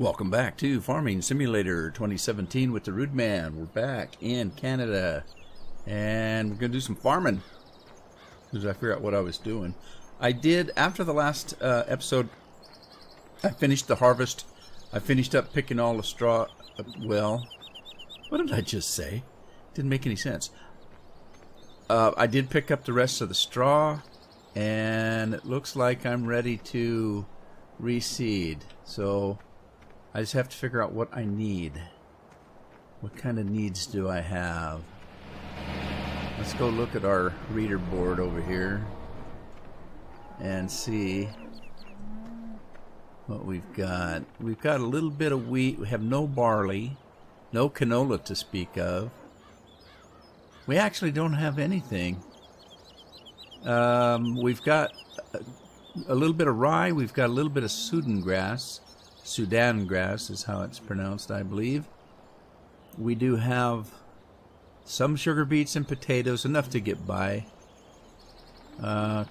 Welcome back to Farming Simulator 2017 with the Rude Man. We're back in Canada and we're going to do some farming because I figured out what I was doing. I did, after the last episode, I finished the harvest. I finished up picking all the straw. Well, what did I just say? Didn't make any sense. I did pick up the rest of the straw and it looks like I'm ready to reseed. So I just have to figure out what I need. What kind of needs do I have? Let's go look at our reader board over here and see what we've got. We've got a little bit of wheat. We have no barley, no canola to speak of. We actually don't have anything. We've got a little bit of rye. We've got a little bit of Sudan grass. Sudan grass is how it's pronounced, I believe. We do have some sugar beets and potatoes, enough to get by.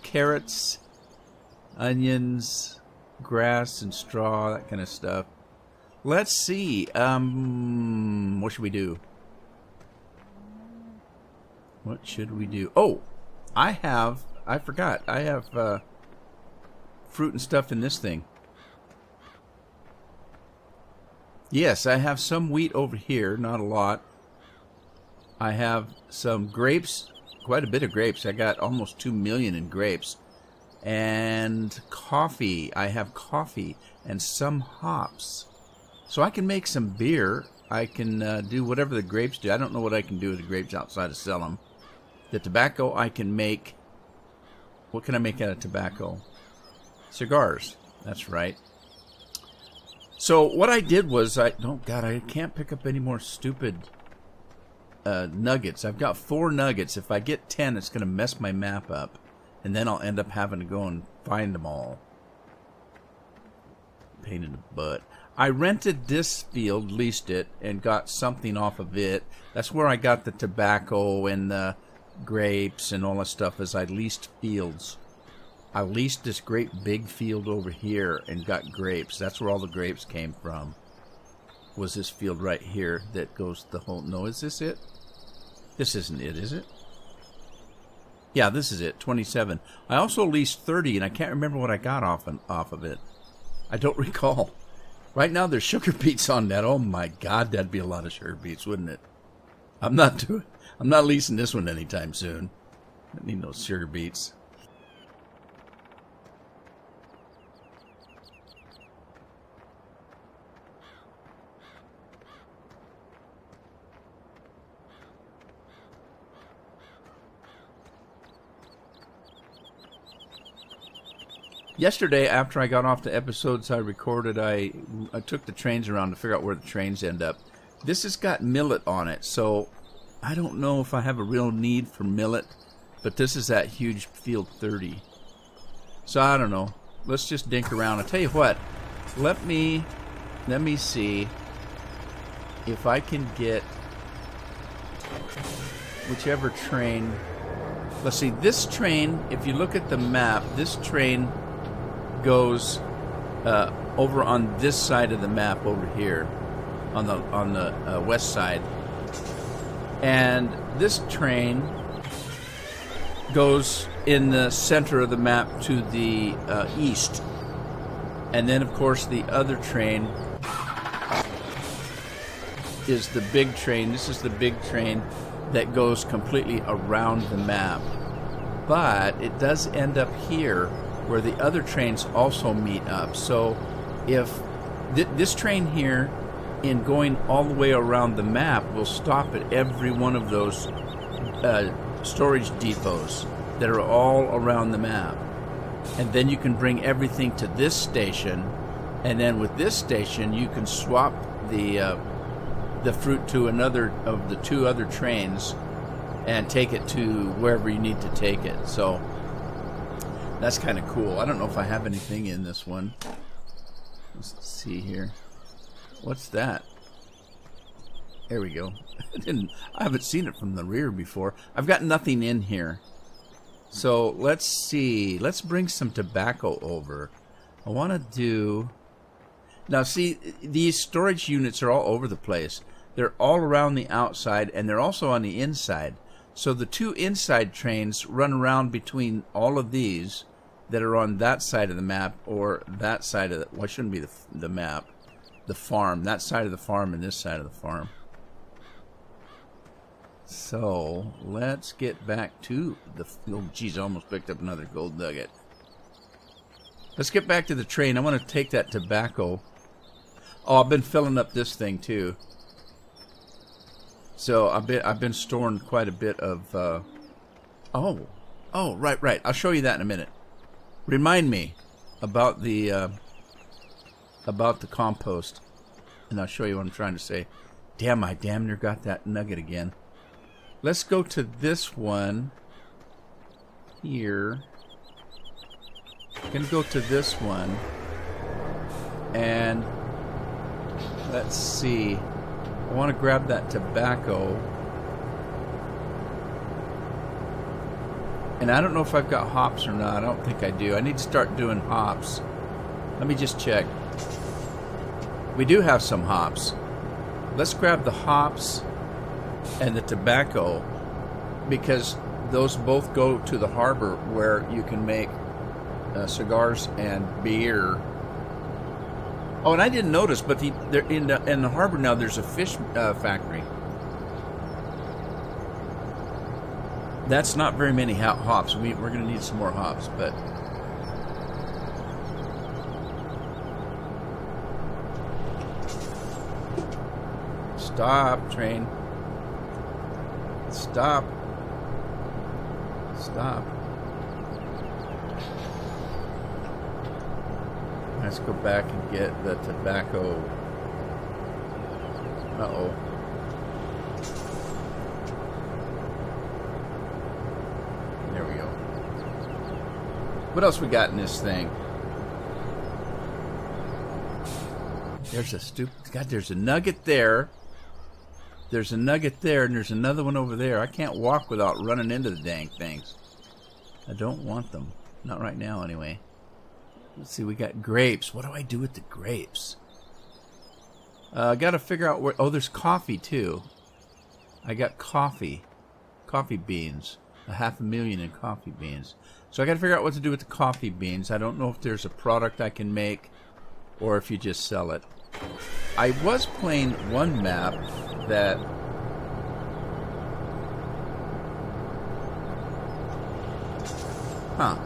Carrots, onions, grass and straw, that kind of stuff. Let's see. What should we do? What should we do? Oh, I forgot. I have fruit and stuff in this thing. Yes, I have some wheat over here, not a lot. I have some grapes, quite a bit of grapes. I got almost 2 million in grapes. And coffee. I have coffee and some hops. So I can make some beer. I can do whatever the grapes do. I don't know what I can do with the grapes outside of sell them. The tobacco I can make. What can I make out of tobacco? Cigars. That's right. So what I did was, I can't pick up any more stupid nuggets. I've got 4 nuggets. If I get 10, it's going to mess my map up. And then I'll end up having to go and find them all. Pain in the butt. I rented this field, leased it, and got something off of it. That's where I got the tobacco and the grapes and all that stuff, as I leased fields. I leased this great big field over here and got grapes. That's where all the grapes came from. Was this field right here that goes the whole... No, is this it? This isn't it, is it? Yeah, this is it, 27. I also leased 30, and I can't remember what I got off of it. I don't recall. Right now, there's sugar beets on that. Oh my God, that'd be a lot of sugar beets, wouldn't it? I'm not leasing this one anytime soon. I need no sugar beets. Yesterday, after I got off the episodes I recorded, I took the trains around to figure out where the trains end up. This has got millet on it, so I don't know if I have a real need for millet, but this is that huge field 30. So I don't know. Let's just dink around. I'll tell you what. Let me see if I can get whichever train. Let's see, this train, if you look at the map, this train goes over on this side of the map over here, on the west side, and this train goes in the center of the map to the east, and then of course the other train is the big train. This is the big train that goes completely around the map, but it does end up here where the other trains also meet up. So if this train here, in going all the way around the map, will stop at every one of those storage depots that are all around the map, and then you can bring everything to this station, and then with this station you can swap the fruit to another of the 2 other trains and take it to wherever you need to take it. So that's kind of cool. I don't know if I have anything in this one. Let's see here. What's that? There we go. I haven't seen it from the rear before. I've got nothing in here. So let's see. Let's bring some tobacco over. I want to do... Now see, these storage units are all over the place. They're all around the outside, and they're also on the inside. So the two inside trains run around between all of these that are on that side of the map, or that side of the, well, it shouldn't be the map, the farm, that side of the farm and this side of the farm. So let's get back to the, oh geez, I almost picked up another gold nugget. Let's get back to the train. I want to take that tobacco. Oh, I've been filling up this thing too. So I've been storing quite a bit of oh, right. I'll show you that in a minute. Remind me about the compost, and I'll show you what I'm trying to say. Damn, I damn near got that nugget again. Let's go to this one here. I'm gonna go to this one, and let's see. I want to grab that tobacco, and I don't know if I've got hops or not. I don't think I do. I need to start doing hops. Let me just check. We do have some hops. Let's grab the hops and the tobacco, because those both go to the harbor where you can make cigars and beer. Oh, and I didn't notice, but in the harbor now there's a fish factory. That's not very many hops. We're going to need some more hops, but stop, train. Stop. Stop. Let's go back and get the tobacco. Uh-oh. There we go. What else we got in this thing? There's a God, there's a nugget there. There's a nugget there, and there's another one over there. I can't walk without running into the dang things. I don't want them. Not right now, anyway. Let's see, we got grapes. What do I do with the grapes? I got to figure out where... Oh, there's coffee, too. I got coffee. Coffee beans. 500,000 in coffee beans. So I got to figure out what to do with the coffee beans. I don't know if there's a product I can make, or if you just sell it. I was playing one map that... Huh.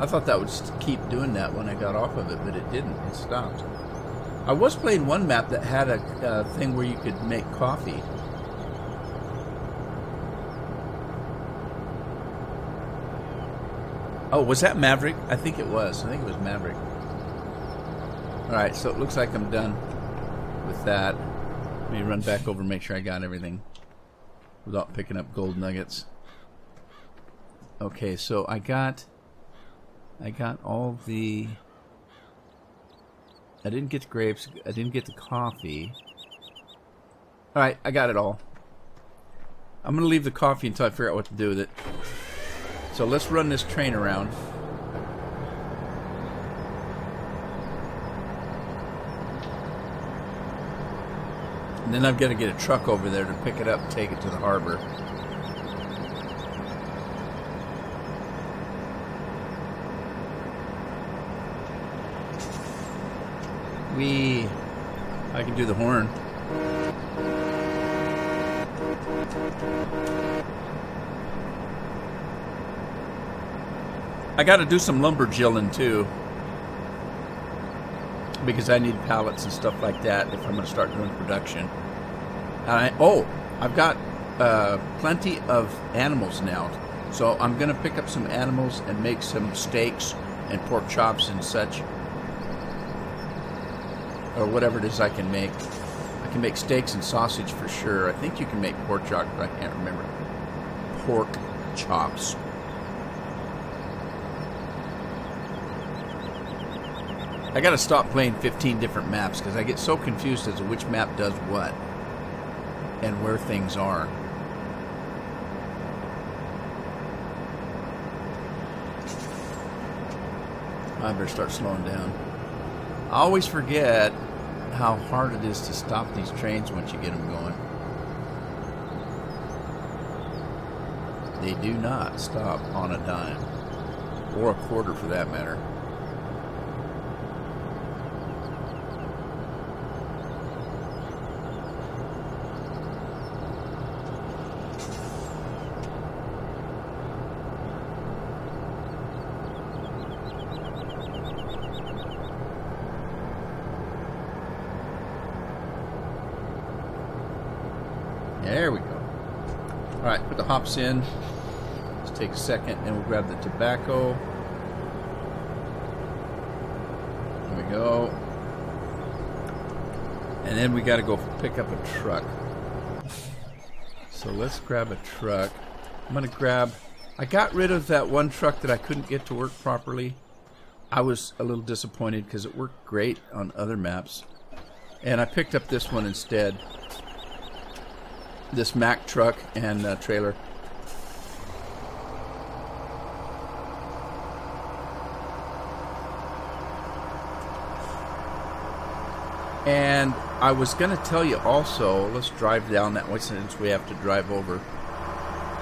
I thought that would keep doing that when I got off of it, but it didn't. It stopped. I was playing one map that had a thing where you could make coffee. Oh, was that Maverick? I think it was. I think it was Maverick. Alright, so it looks like I'm done with that. Let me run back over and make sure I got everything without picking up gold nuggets. Okay, so I got all the... I didn't get the grapes. I didn't get the coffee. Alright, I got it all. I'm going to leave the coffee until I figure out what to do with it. So let's run this train around. And then I've got to get a truck over there to pick it up and take it to the harbor. I can do the horn. I got to do some lumberjilling too, because I need pallets and stuff like that if I'm going to start doing production. I've got plenty of animals now, so I'm going to pick up some animals and make some steaks and pork chops and such, or whatever it is I can make. I can make steaks and sausage for sure. I think you can make pork chops, but I can't remember. Pork chops. I gotta stop playing 15 different maps because I get so confused as to which map does what and where things are. I better start slowing down. I always forget how hard it is to stop these trains once you get them going. They do not stop on a dime, or a quarter for that matter. There we go. Alright, put the hops in. Let's take a second and we'll grab the tobacco. There we go. And then we got to go pick up a truck. So let's grab a truck. I'm going to grab... I got rid of that one truck that I couldn't get to work properly. I was a little disappointed because it worked great on other maps. And I picked up this one instead. This Mack truck and trailer. And I was going to tell you also, let's drive down that way since we have to drive over.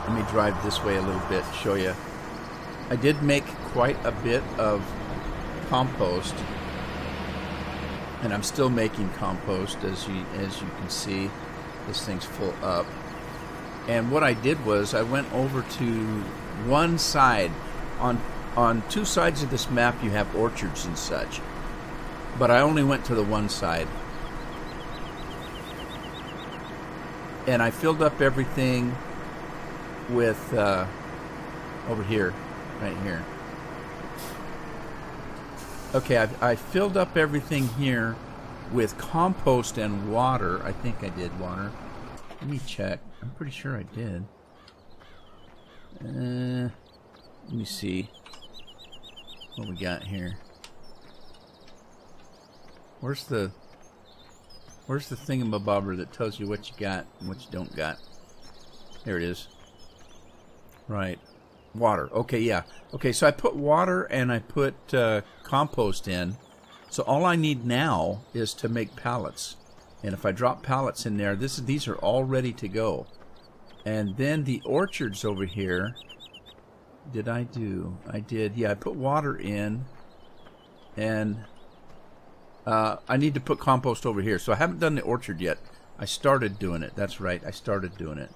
Let me drive this way a little bit, show you. I did make quite a bit of compost. And I'm still making compost, as you can see. This thing's full up. And what I did was I went over to one side. On two sides of this map you have orchards and such. But I only went to the one side. And I filled up everything with over here, right here. Okay, I filled up everything here with compost and water. I think I did water. Let me check. I'm pretty sure I did. Let me see what we got here. Where's the thingamabobber that tells you what you got and what you don't got? There it is. Right. Water. Okay, yeah. Okay, so I put water and I put compost in. So all I need now is to make pallets. And if I drop pallets in there, these are all ready to go. And then the orchards over here, did I do? I did. Yeah, I put water in. And I need to put compost over here. So I haven't done the orchard yet. I started doing it. That's right. I started doing it.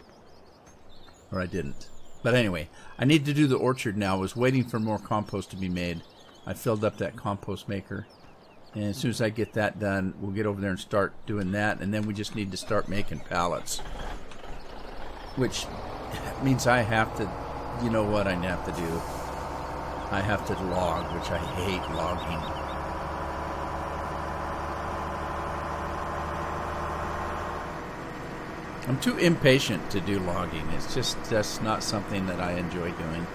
Or I didn't. But anyway, I need to do the orchard now. I was waiting for more compost to be made. I filled up that compost maker. And as soon as I get that done, we'll get over there and start doing that. And then we just need to start making pallets. Which means I have to, you know what I have to do? I have to log, which I hate logging. I'm too impatient to do logging. It's just not something that I enjoy doing.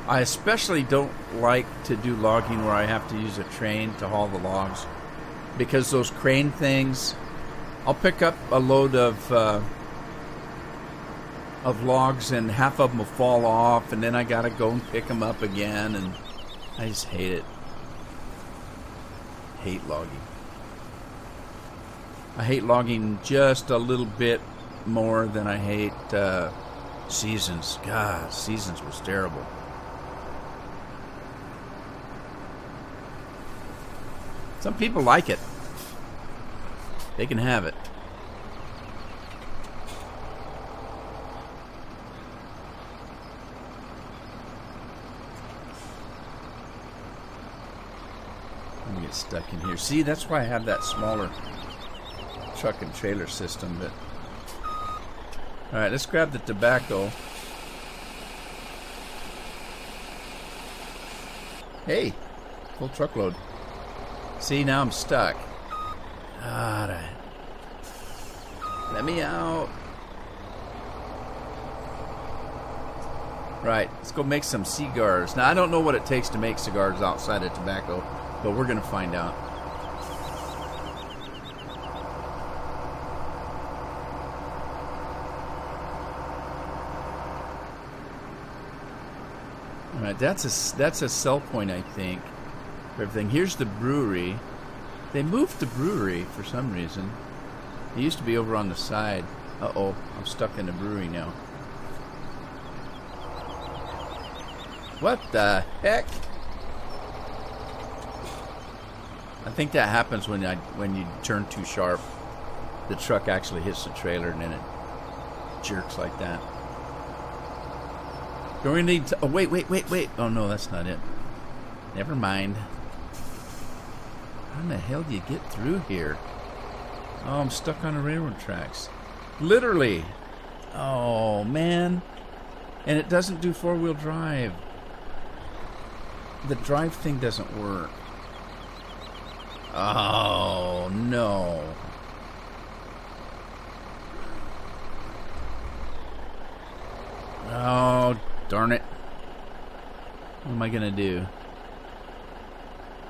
I especially don't like to do logging where I have to use a train to haul the logs, because those crane things, I'll pick up a load of logs and half of them will fall off, and then I gotta go and pick them up again, and I just hate it. Hate logging. I hate logging just a little bit more than I hate seasons. God, seasons was terrible. Some people like it. They can have it. Let me get stuck in here. See, that's why I have that smaller truck and trailer system. But all right, let's grab the tobacco. Hey, full truckload. See, now I'm stuck. Alright. Let me out. Right, let's go make some cigars. Now, I don't know what it takes to make cigars outside of tobacco, but we're going to find out. Alright, that's a sell point, I think. Everything. Here's the brewery. They moved the brewery for some reason. It used to be over on the side. Uh-oh, I'm stuck in the brewery now. What the heck? I think that happens when you turn too sharp. The truck actually hits the trailer and then it jerks like that. Do we need to... Oh, wait. Oh, no, that's not it. Never mind. How in the hell do you get through here? Oh, I'm stuck on the railroad tracks. Literally. Oh, man. And it doesn't do four-wheel drive. The drive thing doesn't work. Oh, no. Oh, darn it. What am I going to do?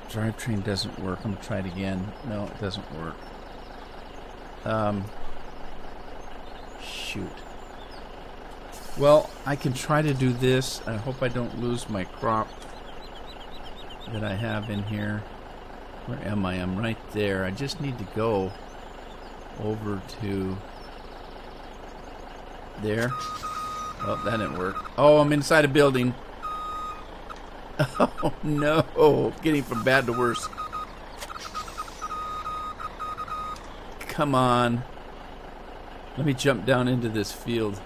Drivetrain doesn't work. I'm going to try it again. No, it doesn't work. Shoot. Well, I can try to do this. I hope I don't lose my crop that I have in here. Where am I? I'm right there. I just need to go over to there. Oh, that didn't work. Oh, I'm inside a building. Oh, no. Getting from bad to worse. Come on. Let me jump down into this field.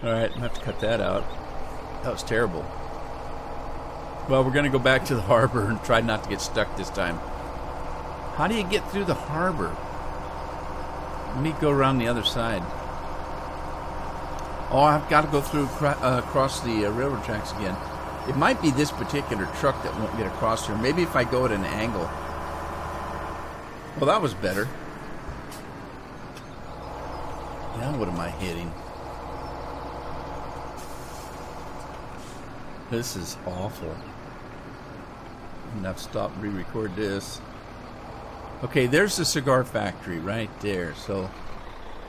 Alright, I have to cut that out. That was terrible. Well, we're going to go back to the harbor and try not to get stuck this time. How do you get through the harbor? Let me go around the other side. Oh, I've got to go through across the railroad tracks again. It might be this particular truck that won't get across here. Maybe if I go at an angle. Well, that was better. Now what am I hitting? This is awful. I'm gonna have to stop and re-record this. Okay, there's the cigar factory right there. So,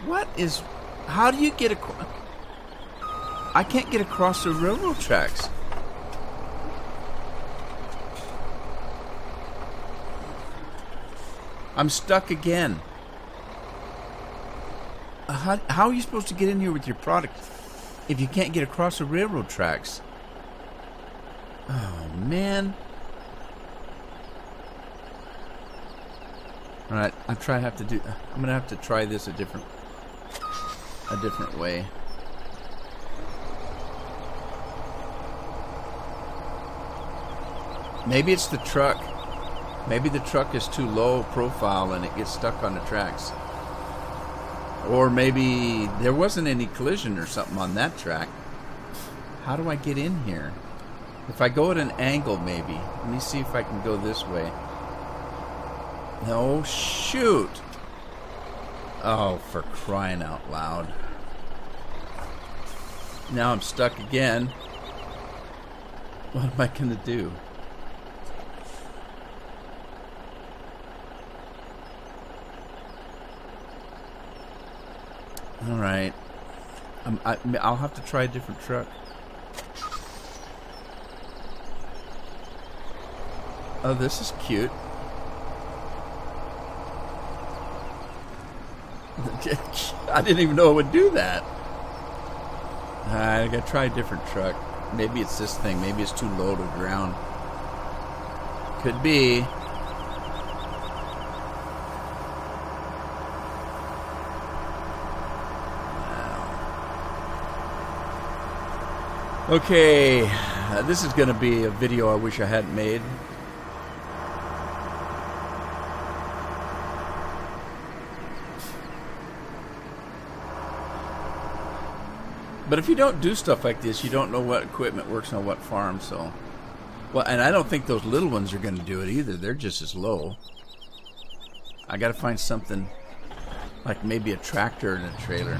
what is... How do you get across... I can't get across the railroad tracks. I'm stuck again. How are you supposed to get in here with your product if you can't get across the railroad tracks? Oh, man. Alright, I'm gonna have to try this a different way. Maybe it's the truck. Maybe the truck is too low profile and it gets stuck on the tracks. Or maybe there wasn't any collision or something on that track. How do I get in here? If I go at an angle, maybe. Let me see if I can go this way. No, shoot. Oh, for crying out loud. Now I'm stuck again. What am I going to do? All right. I'll have to try a different truck. Oh, this is cute. I didn't even know it would do that. I gotta try a different truck. Maybe it's this thing. Maybe it's too low to the ground. Could be. Okay, this is going to be a video I wish I hadn't made. But if you don't do stuff like this, you don't know what equipment works on what farm, so... Well, and I don't think those little ones are going to do it either. They're just as low. I got to find something like maybe a tractor and a trailer.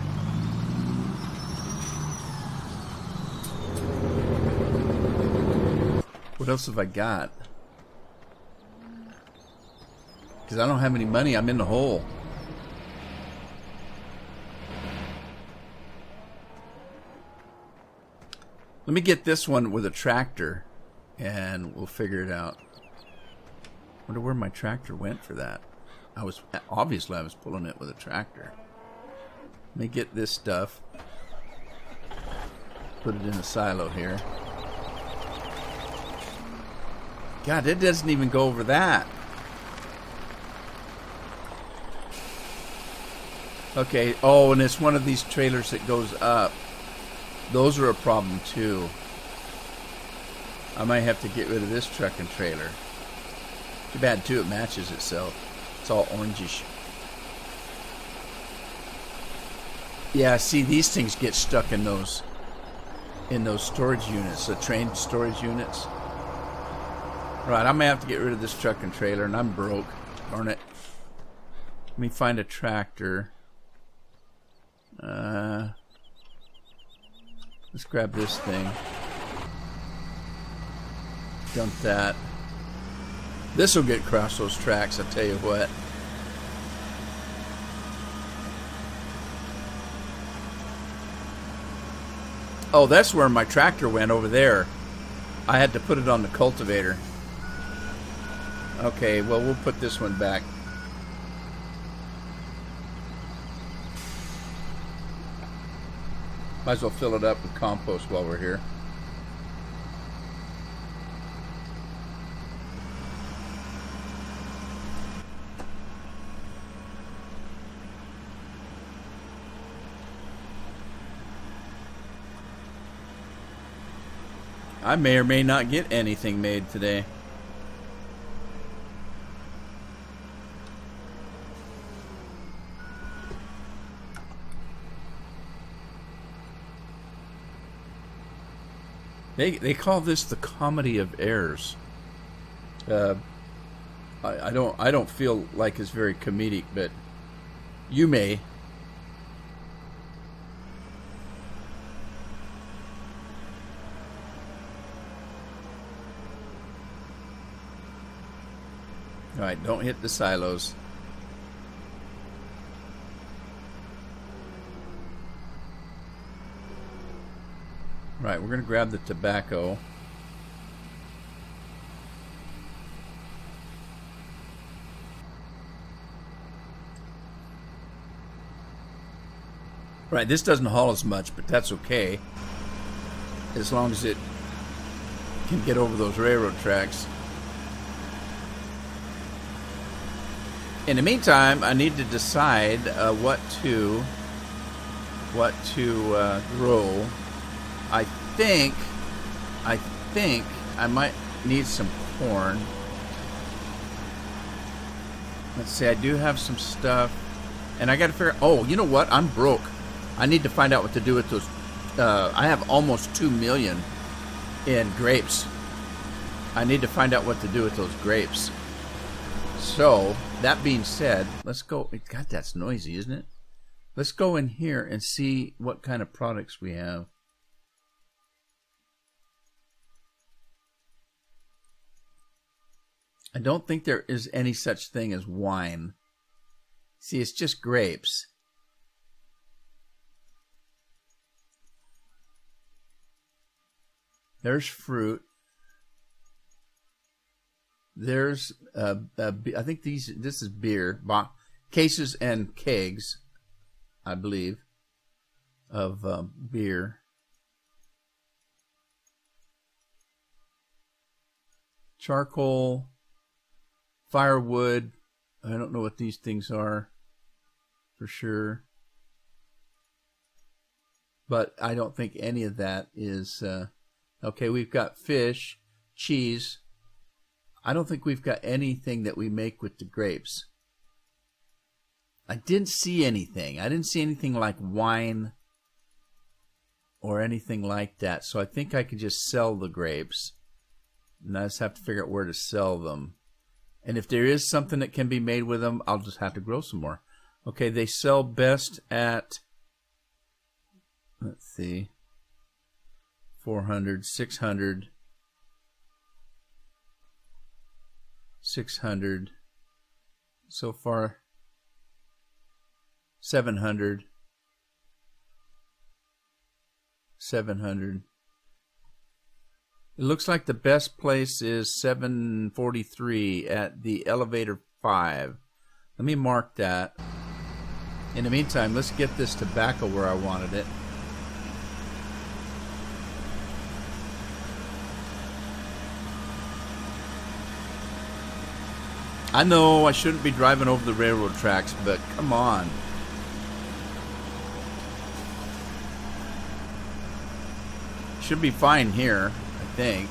What else have I got? Because I don't have any money. I'm in the hole. Let me get this one with a tractor, and we'll figure it out. Wonder where my tractor went for that. Obviously I was pulling it with a tractor. Let me get this stuff. Put it in a silo here. God, it doesn't even go over that. Okay, oh, and it's one of these trailers that goes up. Those are a problem too. I might have to get rid of this truck and trailer. Too bad too, it matches itself. It's all orangish. Yeah, see, these things get stuck in those storage units, the train storage units. Right, I'm gonna have to get rid of this truck and trailer, and I'm broke. Darn it. Let me find a tractor. Let's grab this thing. Dump that. This will get across those tracks, I'll tell you what. Oh, that's where my tractor went, over there. I had to put it on the cultivator. Okay, well, we'll put this one back. Might as well fill it up with compost while we're here. I may or may not get anything made today. They call this the comedy of errors. I don't feel like it's very comedic, but you may. All right, don't hit the silos. Right, we're going to grab the tobacco. Right, this doesn't haul as much, but that's okay. As long as it can get over those railroad tracks. In the meantime, I need to decide what to grow. I think I might need some corn. Let's see, I do have some stuff, and I got to figure. Oh, you know what? I'm broke. I need to find out what to do with those. I have almost 2 million in grapes. I need to find out what to do with those grapes. So, that being said, let's go. God, that's noisy, isn't it? Let's go in here and see what kind of products we have. I don't think there is any such thing as wine. See, it's just grapes. There's fruit. There's, I think this is beer. Cases and kegs, I believe, of beer. Charcoal. Firewood. I don't know what these things are for sure. But I don't think any of that is... okay, we've got fish, cheese. I don't think we've got anything that we make with the grapes. I didn't see anything. I didn't see anything like wine or anything like that. So I think I could just sell the grapes. And I just have to figure out where to sell them. And if there is something that can be made with them, I'll just have to grow some more. Okay, they sell best at, let's see, 400, 600, 600, so far 700, 700. It looks like the best place is 743 at the elevator 5. Let me mark that. In the meantime, let's get this tobacco where I wanted it. I know I shouldn't be driving over the railroad tracks, but come on. Should be fine here, I think.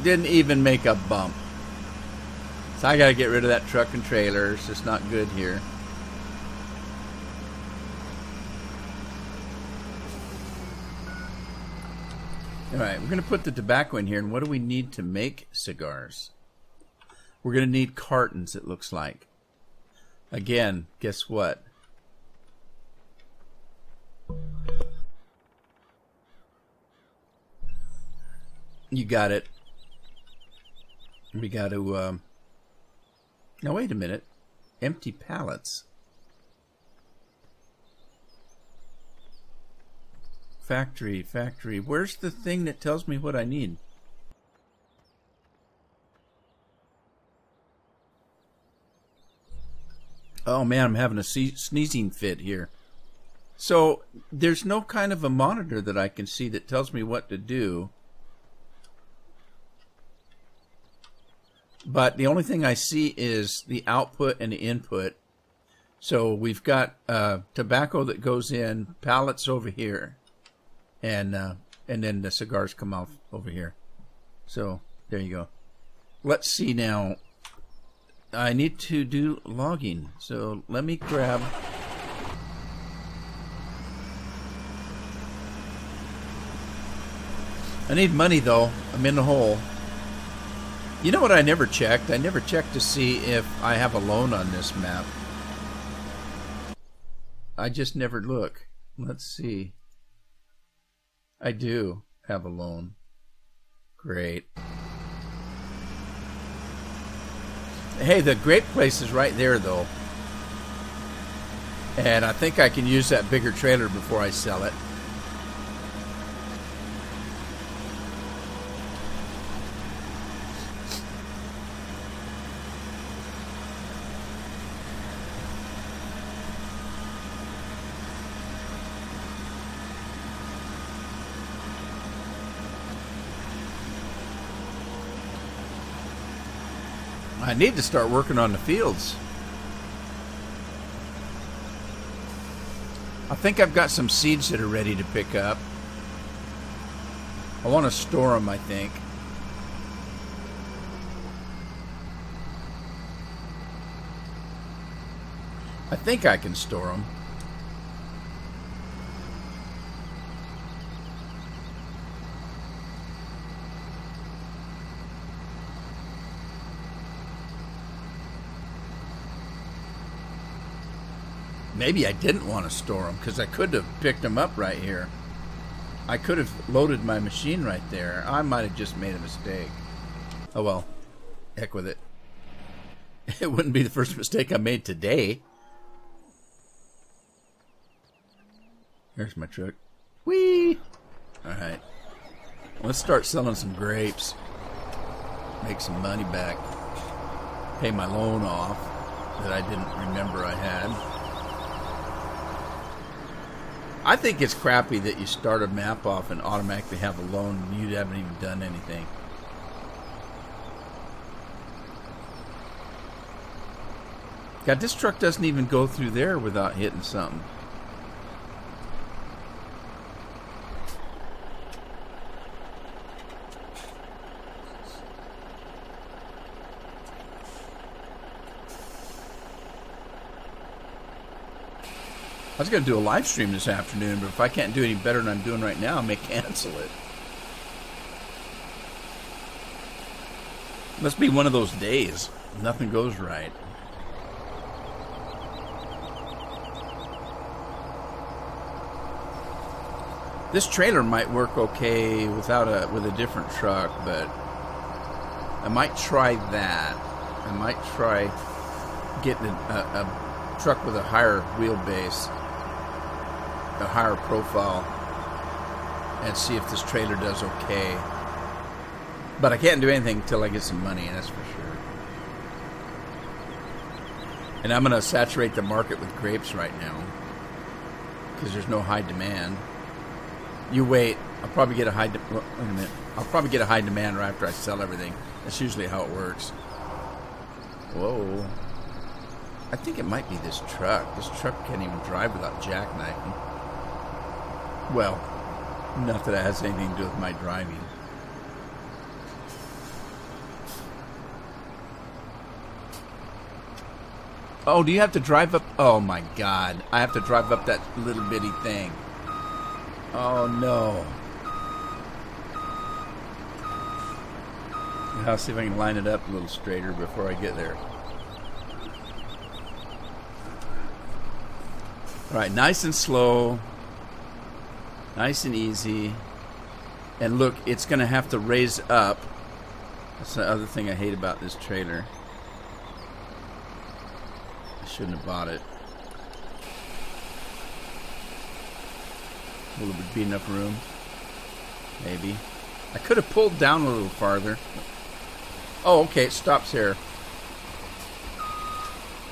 Didn't even make a bump. So I gotta get rid of that truck and trailer. It's just not good here. Alright, we're gonna put the tobacco in here, and what do we need to make cigars? We're gonna need cartons, it looks like. Again, guess what? You got it. We got to, now wait a minute. Empty pallets. Factory. Where's the thing that tells me what I need? Oh man, I'm having a sneezing fit here. So, there's no kind of a monitor that I can see that tells me what to do. But the only thing I see is the output and the input. So we've got tobacco that goes in, pallets over here, and then the cigars come off over here. So there you go. Let's see now. I need to do logging. So let me grab. I need money though. I'm in the hole. You know what I never checked? I never checked to see if I have a loan on this map. I just never look. Let's see. I do have a loan. Great. Hey, the great place is right there though. And I think I can use that bigger trailer before I sell it. I need to start working on the fields. I think I've got some seeds that are ready to pick up. I want to store them, I think. I think I can store them. Maybe I didn't want to store them because I could have picked them up right here. I could have loaded my machine right there. I might have just made a mistake. Oh well, heck with it. It wouldn't be the first mistake I made today. Here's my truck. Whee! Alright. Let's start selling some grapes. Make some money back. Pay my loan off that I didn't remember I had. I think it's crappy that you start a map off and automatically have a loan and you haven't even done anything. God, this truck doesn't even go through there without hitting something. I was going to do a live stream this afternoon, but if I can't do any better than I'm doing right now, I may cancel it. Must be one of those days. Nothing goes right. This trailer might work okay with a different truck, but I might try that. I might try getting a truck with a higher wheelbase. A higher profile. and see if this trailer does okay. But I can't do anything until I get some money, that's for sure. And I'm going to saturate the market with grapes right now because there's no high demand. You wait. I'll probably get a high. Wait a minute. I'll probably get a high demand right after I sell everything. That's usually how it works. Whoa. I think it might be this truck. This truck can't even drive without jackknifing. Well, not that it has anything to do with my driving. Oh, do you have to drive up? Oh my God. I have to drive up that little bitty thing. Oh no. I'll see if I can line it up a little straighter before I get there. Alright, nice and slow. Nice and easy. And look, it's going to have to raise up. That's the other thing I hate about this trailer. I shouldn't have bought it. Will it be enough room? Maybe. I could have pulled down a little farther. Oh, okay, it stops here.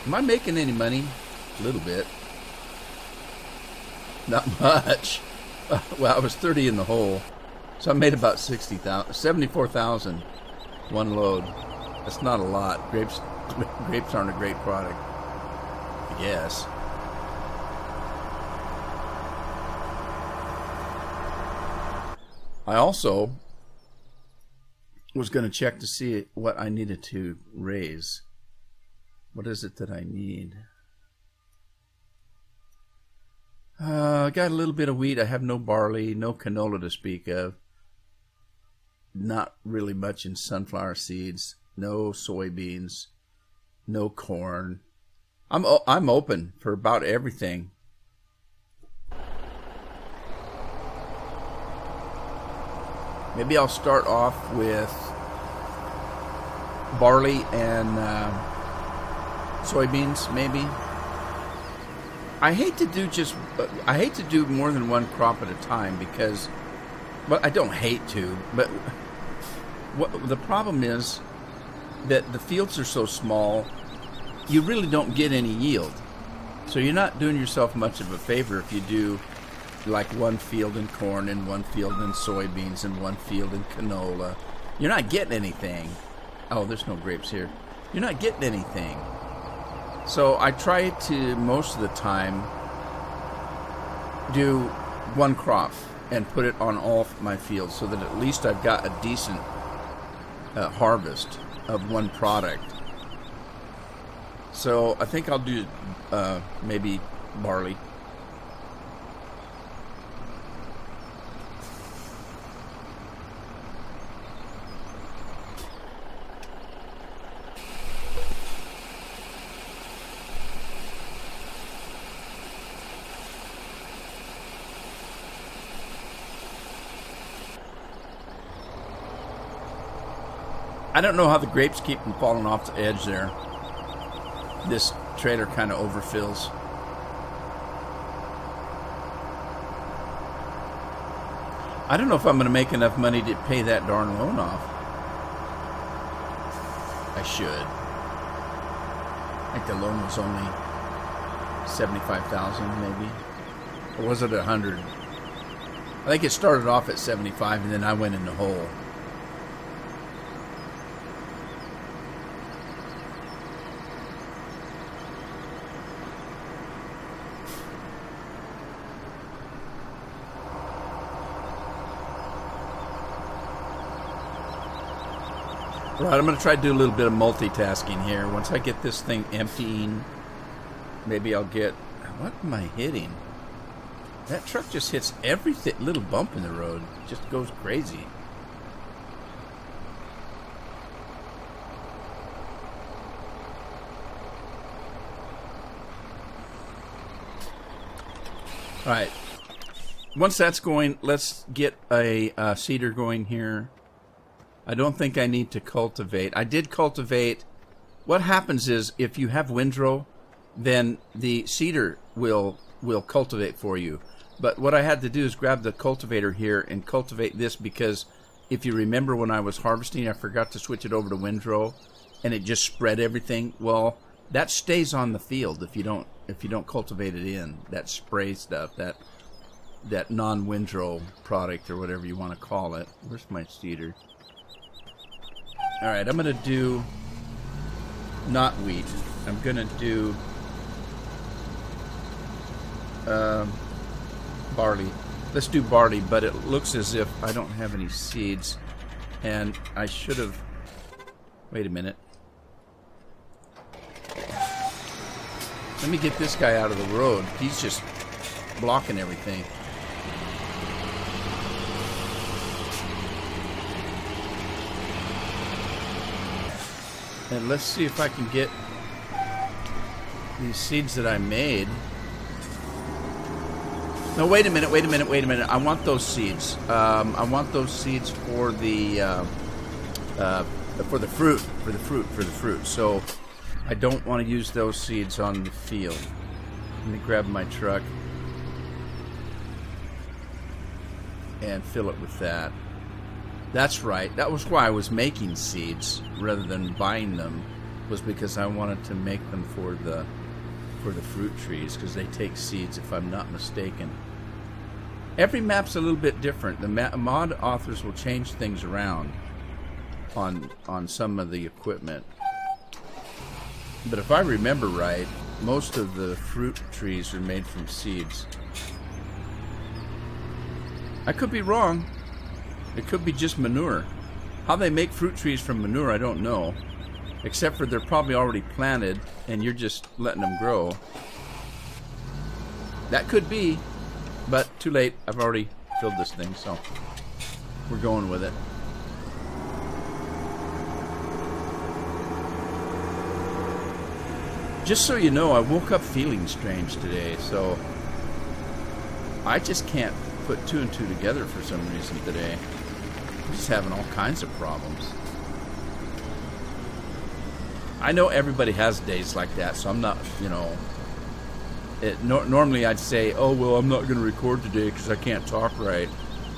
Am I making any money? A little bit. Not much. Well, I was 30 in the hole. So I made about 74,000 one load. That's not a lot. Grapes aren't a great product, I guess. I also was going to check to see what I needed to raise. What is it that I need? I got a little bit of wheat. I have no barley, no canola to speak of. Not really much in sunflower seeds. No soybeans. No corn. I'm open for about everything. Maybe I'll start off with barley and soybeans, maybe. I hate to do more than one crop at a time because, well, I don't hate to, but what the problem is that the fields are so small, you really don't get any yield. So you're not doing yourself much of a favor if you do like one field in corn and one field in soybeans and one field in canola. You're not getting anything. Oh, there's no grapes here. You're not getting anything. So I try to, most of the time, do one crop and put it on all my fields so that at least I've got a decent harvest of one product. So I think I'll do maybe barley. I don't know how the grapes keep from falling off the edge there. This trailer kind of overfills. I don't know if I'm going to make enough money to pay that darn loan off. I should. I think the loan was only $75,000 maybe. Or was it 100? I think it started off at 75 and then I went in the hole. Right, I'm going to try to do a little bit of multitasking here. Once I get this thing emptying, maybe I'll get... What am I hitting? That truck just hits every little bump in the road. It just goes crazy. All right. Once that's going, let's get a seeder going here. I don't think I need to cultivate. I did cultivate. What happens is if you have windrow, then the seeder will cultivate for you. But what I had to do is grab the cultivator here and cultivate this, because if you remember when I was harvesting, I forgot to switch it over to windrow, and it just spread everything. Well, that stays on the field if you don't cultivate it in. That spray stuff, that non-windrow product or whatever you want to call it. Where's my seeder? All right, I'm going to do not wheat. I'm going to do barley. Let's do barley, but it looks as if I don't have any seeds, and I should have... Wait a minute. Let me get this guy out of the road. He's just blocking everything. And let's see if I can get these seeds that I made. No, wait a minute. I want those seeds. I want those seeds for the fruit. So I don't want to use those seeds on the field. Let me grab my truck and fill it with that. That's right. That was why I was making seeds rather than buying them, was because I wanted to make them for the fruit trees, because they take seeds, if I'm not mistaken. Every map's a little bit different. The mod authors will change things around on some of the equipment. But if I remember right, most of the fruit trees are made from seeds. I could be wrong. It could be just manure. How they make fruit trees from manure, I don't know. Except for they're probably already planted and you're just letting them grow. That could be, but too late. I've already filled this thing, so we're going with it. Just so you know, I woke up feeling strange today, so I just can't put two and two together for some reason today. I'm just having all kinds of problems. I know everybody has days like that, so I'm not, you know... normally I'd say, oh, well, I'm not going to record today because I can't talk right.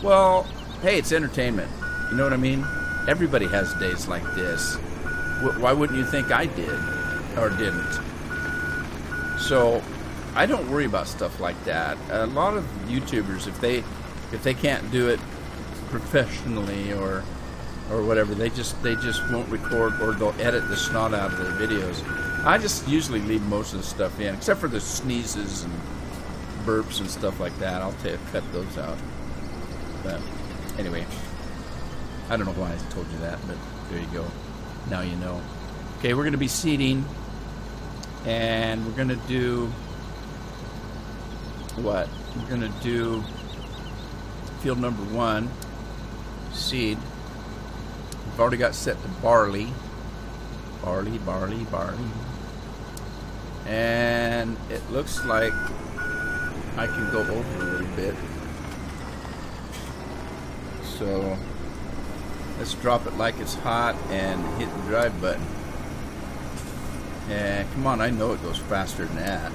Well, hey, it's entertainment. You know what I mean? Everybody has days like this. Why wouldn't you think I did or didn't? So I don't worry about stuff like that. A lot of YouTubers, if they can't do it professionally or whatever, they just won't record, or they'll edit the snot out of their videos. I just usually leave most of the stuff in, except for the sneezes and burps and stuff like that. I'll cut those out. But anyway, I don't know why I told you that, but there you go. Now you know. Okay, we're going to be seeding, and we're going to do what? We're going to do field number 1, seed. We've already got set to barley. Barley. And it looks like I can go over a little bit. So let's drop it like it's hot and hit the drive button. And come on, I know it goes faster than that.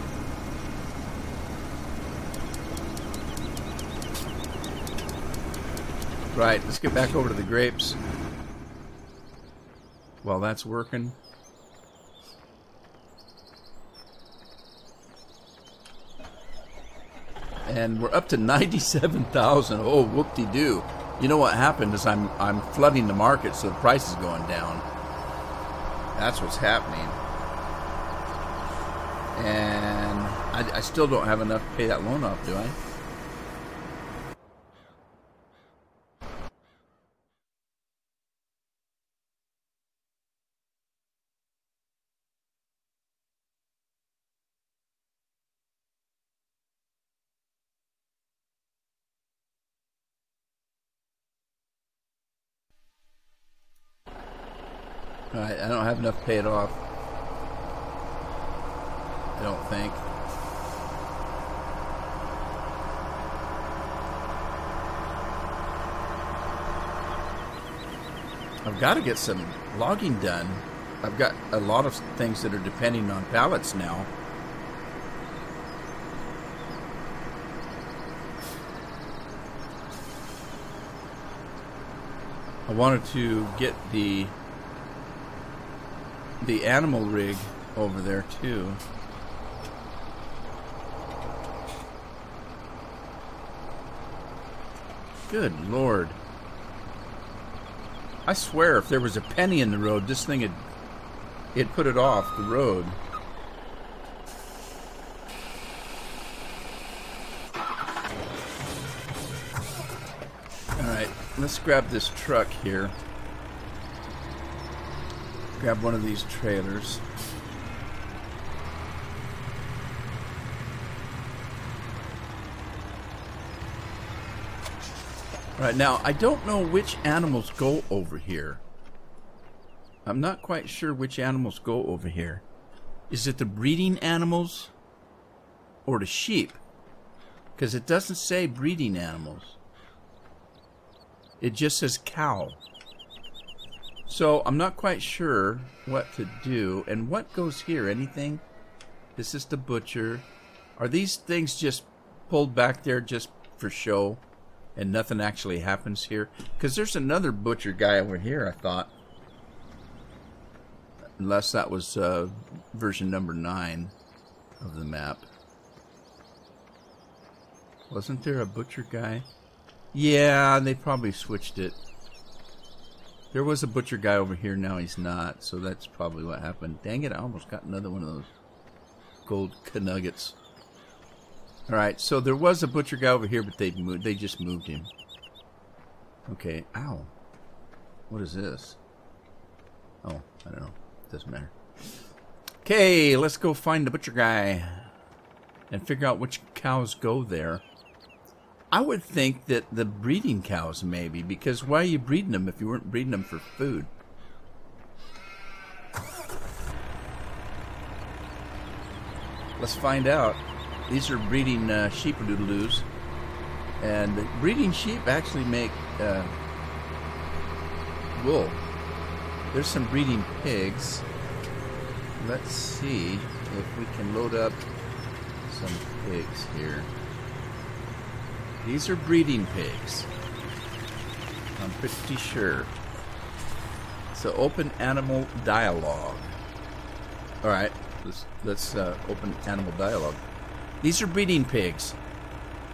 Right, let's get back over to the grapes. While that's working. And we're up to 97,000. Oh, whoop-de-doo. You know what happened is I'm flooding the market, so the price is going down. That's what's happening. And I still don't have enough to pay that loan off, do I? Alright, I don't have enough to pay it off. I don't think. I've got to get some logging done. I've got a lot of things that are depending on pallets now. I wanted to get the animal rig over there too. Good Lord. I swear if there was a penny in the road, this thing it'd put it off the road. Alright, let's grab this truck here. Grab one of these trailers. Right, now, I don't know which animals go over here. I'm not quite sure which animals go over here. Is it the breeding animals or the sheep? Because it doesn't say breeding animals. It just says cow. So, I'm not quite sure what to do. And what goes here? Anything? This is the butcher. Are these things just pulled back there just for show? And nothing actually happens here? Because there's another butcher guy over here, I thought. Unless that was version number 9 of the map. Wasn't there a butcher guy? Yeah, they probably switched it. There was a butcher guy over here, now he's not. So that's probably what happened. Dang it, I almost got another one of those gold nuggets. Alright, so there was a butcher guy over here, but they just moved him. Okay, ow. What is this? Oh, I don't know. Doesn't matter. Okay, let's go find the butcher guy and figure out which cows go there. I would think that the breeding cows, maybe, because why are you breeding them if you weren't breeding them for food? Let's find out. These are breeding sheep-a-doodle-doos. And breeding sheep actually make wool. There's some breeding pigs. Let's see if we can load up some pigs here. These are breeding pigs. I'm pretty sure. So open animal dialogue. Alright, let's open animal dialogue. These are breeding pigs.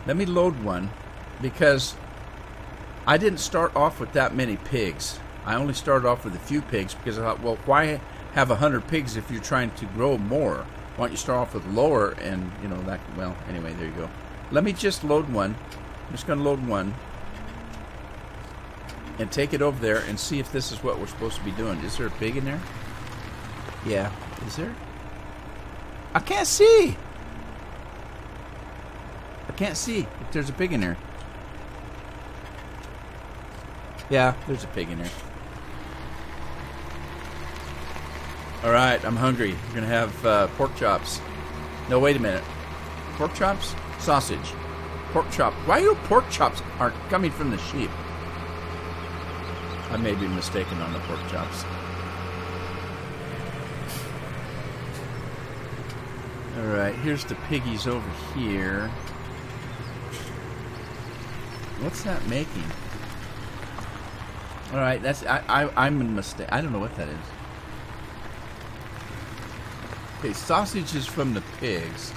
Let me load one, because I didn't start off with that many pigs. I only started off with a few pigs because I thought, well, why have 100 pigs if you're trying to grow more? Why don't you start off with lower and, you know, that, well, anyway, there you go. Let me just load one. I'm just going to load one and take it over there and see if this is what we're supposed to be doing. Is there a pig in there? Yeah. Is there? I can't see. I can't see if there's a pig in there. Yeah, there's a pig in there. Alright, I'm hungry. We're going to have pork chops. No, wait a minute. Pork chops? Sausage. Pork chop. Why do pork chops aren't coming from the sheep? I may be mistaken on the pork chops. Alright, here's the piggies over here. What's that making? Alright, that's I'm a mistake. I don't know what that is. Okay, sausages from the pigs.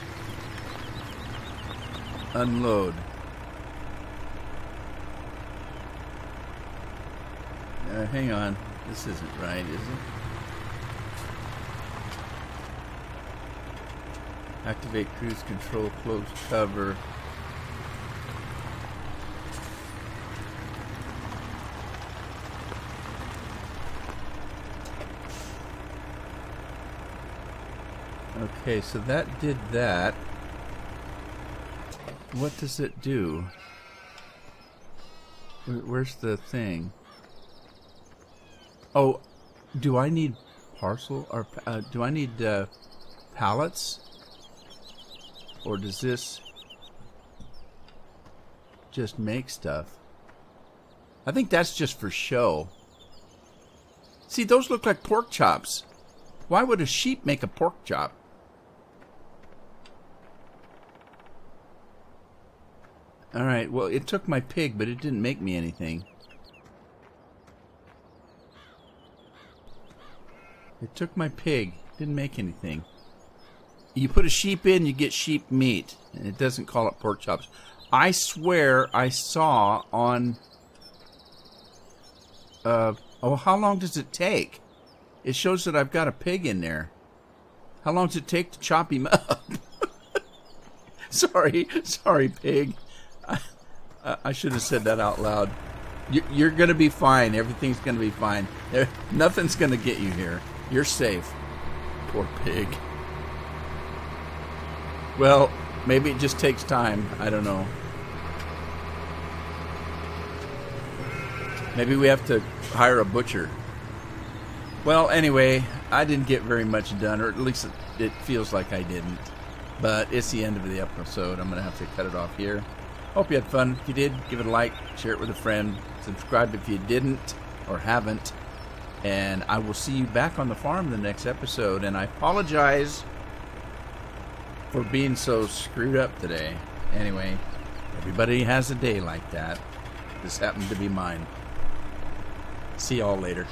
Unload. Hang on. This isn't right, is it? Activate cruise control, close cover. Okay, so that did that. What does it do? Where's the thing? Oh, do I need parcel or do I need pallets? Or does this just make stuff? I think that's just for show. See, those look like pork chops. Why would a sheep make a pork chop? Alright, well, it took my pig, but it didn't make me anything. It took my pig. Didn't make anything. You put a sheep in, you get sheep meat. And it doesn't call it pork chops. I swear I saw on... how long does it take? It shows that I've got a pig in there. How long does it take to chop him up? Sorry, pig. I should have said that out loud. You're going to be fine. Everything's going to be fine. Nothing's going to get you here. You're safe. Poor pig. Well, maybe it just takes time. I don't know. Maybe we have to hire a butcher. Well, anyway, I didn't get very much done, or at least it feels like I didn't. But it's the end of the episode. I'm going to have to cut it off here. Hope you had fun. If you did, give it a like, share it with a friend, subscribe if you didn't or haven't. And I will see you back on the farm in the next episode. And I apologize for being so screwed up today. Anyway, everybody has a day like that. This happened to be mine. See y'all later.